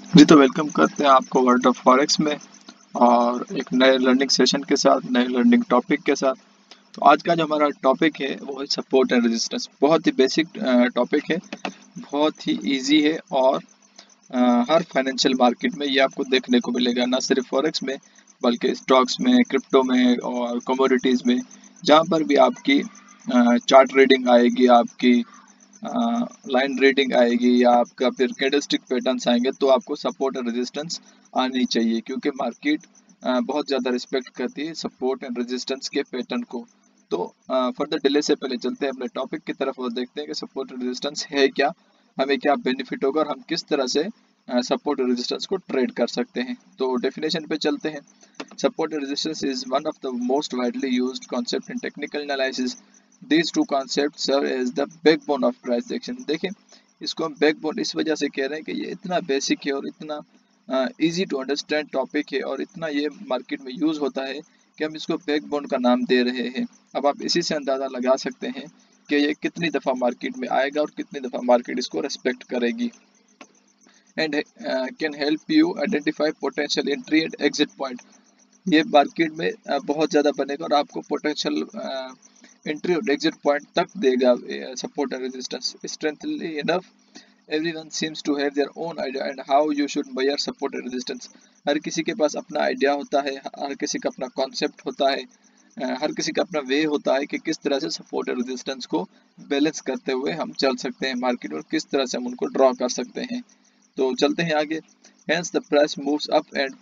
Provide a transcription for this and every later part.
जी, तो वेलकम करते हैं आपको वर्ल्ड ऑफ फॉरेक्स में और एक नए लर्निंग सेशन के साथ, नए लर्निंग टॉपिक के साथ। तो आज का जो हमारा टॉपिक है वो है सपोर्ट एंड रेजिस्टेंस। बहुत ही बेसिक टॉपिक है, बहुत ही इजी है और हर फाइनेंशियल मार्केट में ये आपको देखने को मिलेगा, ना सिर्फ फॉरेक्स में बल्कि स्टॉक्स में, क्रिप्टो में और कमोडिटीज़ में। जहाँ पर भी आपकी चार्ट रीडिंग आएगी, आपकी लाइन रीडिंग आएगी या आपका फिर कैंडलस्टिक पैटर्न्स आएंगे, तो आपको सपोर्ट और रेजिस्टेंस आनी चाहिए, क्योंकि मार्केट बहुत ज़्यादा रिस्पेक्ट करती है सपोर्ट एंड रेजिस्टेंस के पैटर्न को। तो फर्दर डिले से पहले चलते हैं अपने टॉपिक की तरफ और देखते हैं कि सपोर्ट और रेजिस्टेंस है क्या, हमें क्या बेनिफिट होगा और हम किस तरह से सपोर्ट और रेजिस्टेंस को ट्रेड कर सकते हैं। तो डेफिनेशन पे चलते हैं। Support and resistance is one of the most widely used concept in technical analysis. These two concepts serve as the backbone of price action। देखें, इसको हम बैकबोन इस वजह से कह रहे हैं कि ये इतना बेसिक है और इतना इजी टू अंडरस्टैंड टॉपिक है और इतना ये मार्केट में यूज होता है कि हम इसको बैकबोन का नाम दे रहे हैं। अब आप इसी से अंदाज़ा लगा सकते हैं कि ये कितनी दफ़ा मार्केट में आएगा और कितनी दफ़ा मार्केट इसको रेस्पेक्ट करेगी। And can help you identify potential entry and exit point. ये मार्केट में बहुत ज़्यादा बनेगा और आपको पोटेंशियल एंट्री और एग्जिट पॉइंट तक देगा। Support and resistance strengthly enough everyone seems to have their own idea and how you should measure support and resistance. हर किसी के पास अपना आइडिया होता है, हर किसी का अपना कॉन्सेप्ट होता है, हर किसी का अपना वे होता है कि किस तरह से सपोर्ट और रेजिस्टेंस को बैलेंस करते हुए हम चल सकते हैं मार्केट और किस तरह से हम उनको ड्रॉ कर सकते हैं। तो चलते हैं आगे। Hence the price moves up and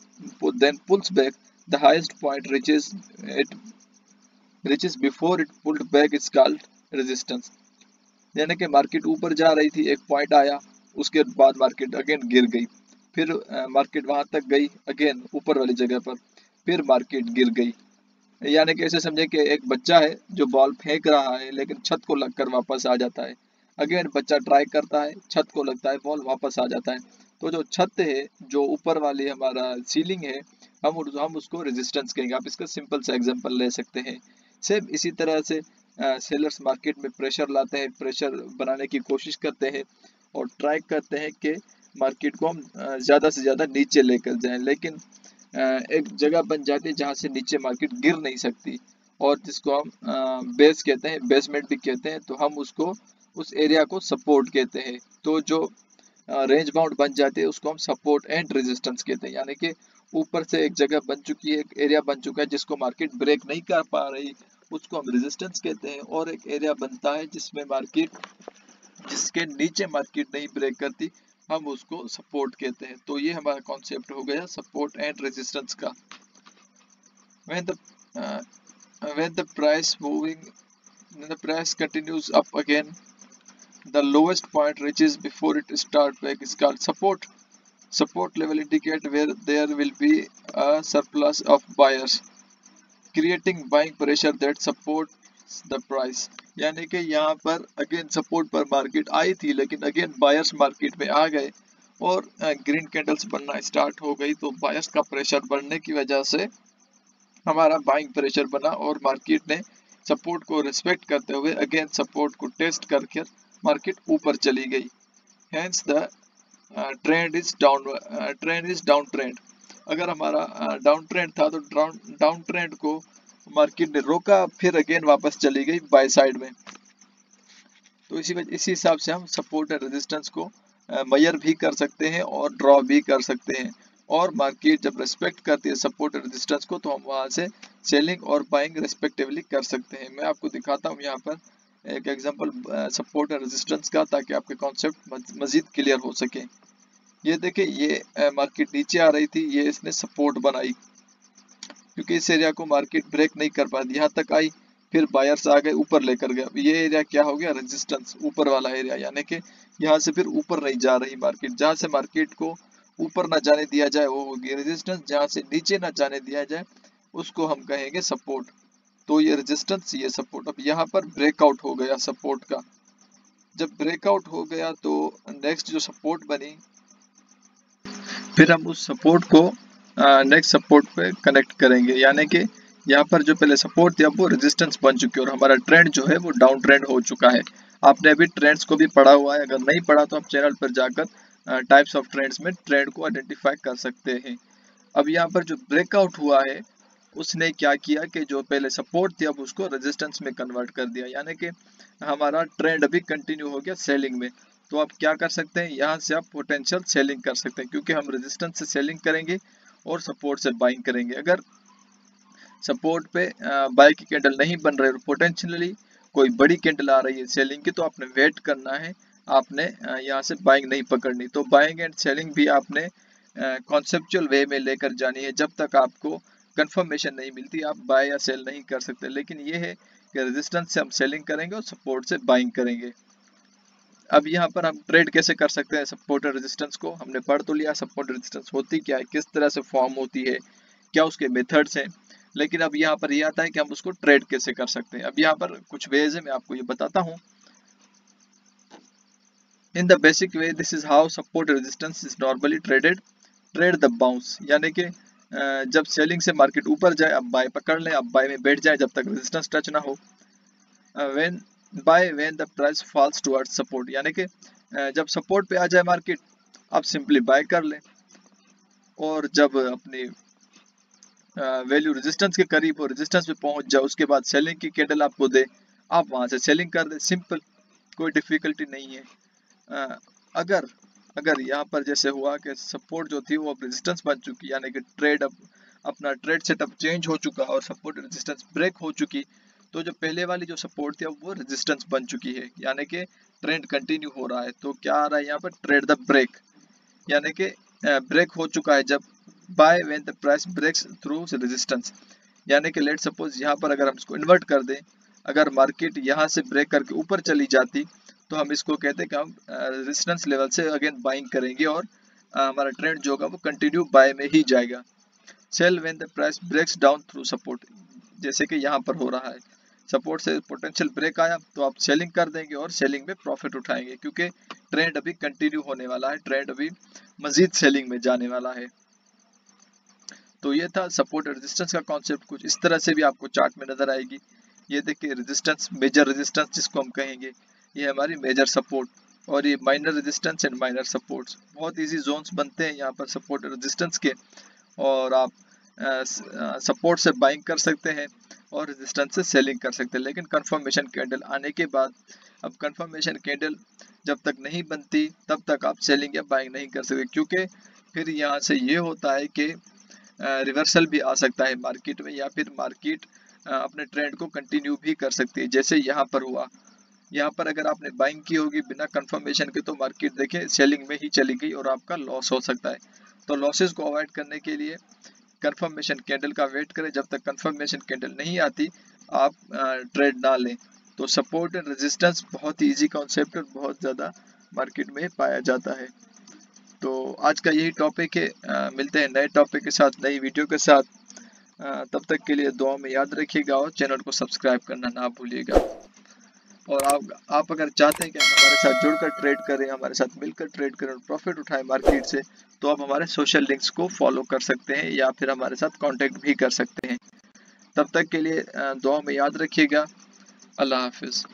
then pulls back. The highest point reaches before it pulled back is called resistance। यानी कि मार्केट ऊपर जा रही थी, एक पॉइंट आया, उसके बाद मार्केट अगेन गिर गई, फिर मार्केट वहां तक गई अगेन ऊपर वाली जगह पर, फिर मार्केट गिर गई। यानी कि ऐसे समझे कि एक बच्चा है जो बॉल फेंक रहा है लेकिन छत को लगकर वापस आ जाता है। अगेन बच्चा ट्राई करता है, छत को लगता है, बॉल वापस आ जाता है। तो जो छत है, जो ऊपर वाली हमारा सीलिंग है, हम उसको रेजिस्टेंस कहेंगे। आप इसका सिंपल सा एग्जांपल ले सकते हैं। सेम इसी तरह से सेलर्स मार्केट में प्रेशर लाते हैं, प्रेशर बनाने की कोशिश करते हैं और ट्राई करते हैं कि मार्केट को हम ज़्यादा से ज़्यादा नीचे लेकर जाएं, लेकिन एक जगह बन जाती है जहाँ से नीचे मार्केट गिर नहीं सकती और जिसको हम बेस कहते हैं, बेसमेंट भी कहते हैं। तो हम उसको, उस एरिया को सपोर्ट कहते हैं। तो जो रेंज बाउंड बन जाते हैं उसको हम सपोर्ट एंड रेजिस्टेंस कहते हैं। यानी कि ऊपर से एक जगह बन चुकी है, एक एरिया बन चुका है जिसको मार्केट ब्रेक नहीं कर पा रही, उसको हम रेजिस्टेंस कहते हैं। और एक एरिया बनता है जिसमें मार्केट, जिसके नीचे मार्केट नहीं ब्रेक करती, हम उसको सपोर्ट कहते हैं। तो ये हमारा कॉन्सेप्ट हो गया सपोर्ट एंड रेजिस्टेंस का। when the uh, when the price moving when the price continues up again, the lowest point reaches before it start back is called support. Support level indicate where there will be a surplus of buyers, creating buying pressure that supports the price। यानी कि यहाँ पर again support पर market I थी लेकिन again buyers market में आ गए और ग्रीन कैंडल्स बनना स्टार्ट हो गई। तो बायर्स का प्रेशर बढ़ने की वजह से हमारा बाइंग प्रेशर बना और मार्केट ने सपोर्ट को रिस्पेक्ट करते हुए अगेन सपोर्ट को टेस्ट करके मार्केट ऊपर चली गई। Hence the trend is down trend. अगर हमारा डाउन ट्रेंड था तो डाउन ट्रेंड को मार्केट ने रोका, फिर अगेन वापस चली गई बाय साइड में। तो इसी हिसाब से हम सपोर्ट और रेजिस्टेंस को मेजर भी कर सकते हैं और ड्रॉ भी कर सकते हैं। और मार्केट जब रेस्पेक्ट करती है सपोर्ट और रेजिस्टेंस को, तो हम वहां से सेलिंग और बाइंग रेस्पेक्टिवली कर सकते हैं। मैं आपको दिखाता हूं यहाँ पर एक एग्जांपल सपोर्ट और रेजिस्टेंस का, ताकि आपके कॉन्सेप्ट मजीद क्लियर हो सके। ये देखिए, ये मार्केट नीचे आ रही थी, ये इसने सपोर्ट बनाई क्योंकि इस एरिया को मार्केट ब्रेक नहीं कर पाती, यहाँ तक आई, फिर बायर्स आ गए, ऊपर लेकर गया। ये एरिया क्या हो गया, रेजिस्टेंस, ऊपर वाला एरिया। यानी कि यहाँ से फिर ऊपर नहीं जा रही मार्केट, जहाँ से मार्केट को ऊपर ना जाने दिया जाए वो होगी रेजिस्टेंस, जहाँ से नीचे ना जाने दिया जाए उसको हम कहेंगे सपोर्ट। तो ये रेजिस्टेंस, ये सपोर्ट। अब यहाँ पर ब्रेकआउट हो गया सपोर्ट का। जब ब्रेकआउट हो गया तो नेक्स्ट जो सपोर्ट बनी, फिर हम उस सपोर्ट को नेक्स्ट सपोर्ट पे कनेक्ट करेंगे। यानी कि यहाँ पर जो पहले सपोर्ट थी अब वो रेजिस्टेंस बन चुकी है और हमारा ट्रेंड जो है वो डाउन ट्रेंड हो चुका है। आपने अभी ट्रेंड्स को भी पढ़ा हुआ है, अगर नहीं पढ़ा तो आप चैनल पर जाकर टाइप्स ऑफ ट्रेंड्स में ट्रेंड को आइडेंटिफाई कर सकते हैं। अब यहाँ पर जो ब्रेकआउट हुआ है उसने क्या किया कि जो पहले सपोर्ट थी अब उसको रेजिस्टेंस में कन्वर्ट कर दिया, यानी कि हमारा ट्रेंड अभी कंटिन्यू हो गया सेलिंग में। तो आप क्या कर सकते हैं, यहाँ से आप पोटेंशियल सेलिंग कर सकते हैं, क्योंकि हम रेजिस्टेंस से सेलिंग करेंगे और सपोर्ट से बाइंग करेंगे। अगर सपोर्ट पे बाय की कैंडल नहीं बन रही और पोटेंशियली कोई बड़ी कैंडल आ रही है सेलिंग की, तो आपने वेट करना है, आपने यहाँ से बाइंग नहीं पकड़नी। तो बाइंग एंड सेलिंग भी आपने कॉन्सेप्चुअल वे में लेकर जानी है। जब तक आपको कंफर्मेशन नहीं मिलती आप बाय या सेल नहीं कर सकते। लेकिन ये है कि रेजिस्टेंस से हम सेलिंग करेंगे और सपोर्ट से बाइंग करेंगे। अब यहाँ पर हम ट्रेड कैसे कर सकते हैं सपोर्ट और रेजिस्टेंस को, हमने पढ़ तो लिया सपोर्ट रेजिस्टेंस होती क्या है, किस तरह से फॉर्म होती है, क्या उसके मेथड्स हैं। लेकिन अब यहाँ पर यह आता है कि हम उसको ट्रेड कैसे कर सकते हैं। अब यहाँ पर कुछ वेज है, मैं आपको ये बताता हूँ। In the basic way this is how support resistance is normally traded. Trade the bounce, यानी कि जब सेलिंग से मार्केट ऊपर जाए अब बाय पकड़ लें, अब बाय में बैठ जाए जब तक रेजिस्टेंस टच ना हो। When bye when the price falls towards support, यानी कि जब सपोर्ट पे आ जाए मार्केट आप सिंपली बाय कर लें, और जब अपनी वैल्यू रेजिस्टेंस के करीब हो, रेजिस्टेंस पे पहुंच जाए, उसके बाद सेलिंग की कैंडल आपको दे, आप वहां से सेलिंग कर दें। सिंपल, कोई डिफिकल्टी नहीं है। अगर अगर यहाँ पर जैसे हुआ कि सपोर्ट जो थी वो अब रेजिस्टेंस बन चुकी, यानी कि ट्रेड अब अपना ट्रेड सेटअप चेंज हो चुका और सपोर्ट रेजिस्टेंस ब्रेक हो चुकी, तो जो पहले वाली जो सपोर्ट थी अब वो रेजिस्टेंस बन चुकी है, यानी कि ट्रेंड कंटिन्यू हो रहा है। तो क्या आ रहा है यहाँ पर, ट्रेड द ब्रेक, यानी कि ब्रेक हो चुका है जब buy when the price breaks through resistance, यानी कि लेट सपोज यहाँ पर अगर हम इसको इन्वर्ट कर दें, अगर मार्केट यहाँ से ब्रेक करके ऊपर चली जाती तो हम इसको कहते हैं कि हम रेजिस्टेंस लेवल से अगेन बाइंग करेंगे और हमारा ट्रेंड जो होगा वो कंटिन्यू बाय में ही जाएगा। Sell when the price breaks down through support, जैसे कि यहाँ पर हो रहा है, सपोर्ट से पोटेंशियल ब्रेक आया तो आप सेलिंग कर देंगे और सेलिंग में प्रॉफिट उठाएंगे, क्योंकि ट्रेंड अभी कंटिन्यू होने वाला है, ट्रेंड अभी मजीद सेलिंग में जाने वाला है। तो ये था सपोर्ट और रेजिस्टेंस का कॉन्सेप्ट, कुछ इस तरह से भी आपको चार्ट में नजर आएगी। ये देखिए रेजिस्टेंस, मेजर रेजिस्टेंस जिसको हम कहेंगे, ये हमारी मेजर सपोर्ट, और ये minor resistance and minor supports. बहुत इजी जोन्स बनते हैं यहाँ पर सपोर्ट और रेजिस्टेंस के, और आप सपोर्ट से बाइंग कर सकते हैं और रेजिस्टेंस से सेलिंग कर सकते हैं। लेकिन कंफर्मेशन कैंडल आने के बाद, अब कंफर्मेशन कैंडल जब तक नहीं बनती तब तक आप सेलिंग या बाइंग नहीं कर सकते, क्योंकि फिर यहाँ से ये होता है कि रिवर्सल भी आ सकता है मार्केट में, या फिर मार्केट अपने ट्रेंड को कंटिन्यू भी कर सकती है, जैसे यहाँ पर हुआ। यहाँ पर अगर आपने बाइंग की होगी बिना कंफर्मेशन के तो मार्केट देखें सेलिंग में ही चली गई और आपका लॉस हो सकता है। तो लॉसेस को अवॉइड करने के लिए कंफर्मेशन कैंडल का वेट करें, जब तक कंफर्मेशन कैंडल नहीं आती आप ट्रेड ना लें। तो सपोर्ट एंड रेजिस्टेंस बहुत ही ईजी कॉन्सेप्ट और बहुत ज़्यादा मार्केट में पाया जाता है। तो आज का यही टॉपिक है, मिलते हैं नए टॉपिक के साथ, नई वीडियो के साथ। तब तक के लिए दुआ में याद रखिएगा और चैनल को सब्सक्राइब करना ना भूलिएगा। और आप अगर चाहते हैं कि हम हमारे साथ जुड़कर ट्रेड करें, हमारे साथ मिलकर ट्रेड करें और प्रॉफिट उठाएं मार्केट से, तो आप हमारे सोशल लिंक्स को फॉलो कर सकते हैं या फिर हमारे साथ कांटेक्ट भी कर सकते हैं। तब तक के लिए दुआ में याद रखिएगा। अल्लाह हाफिज़।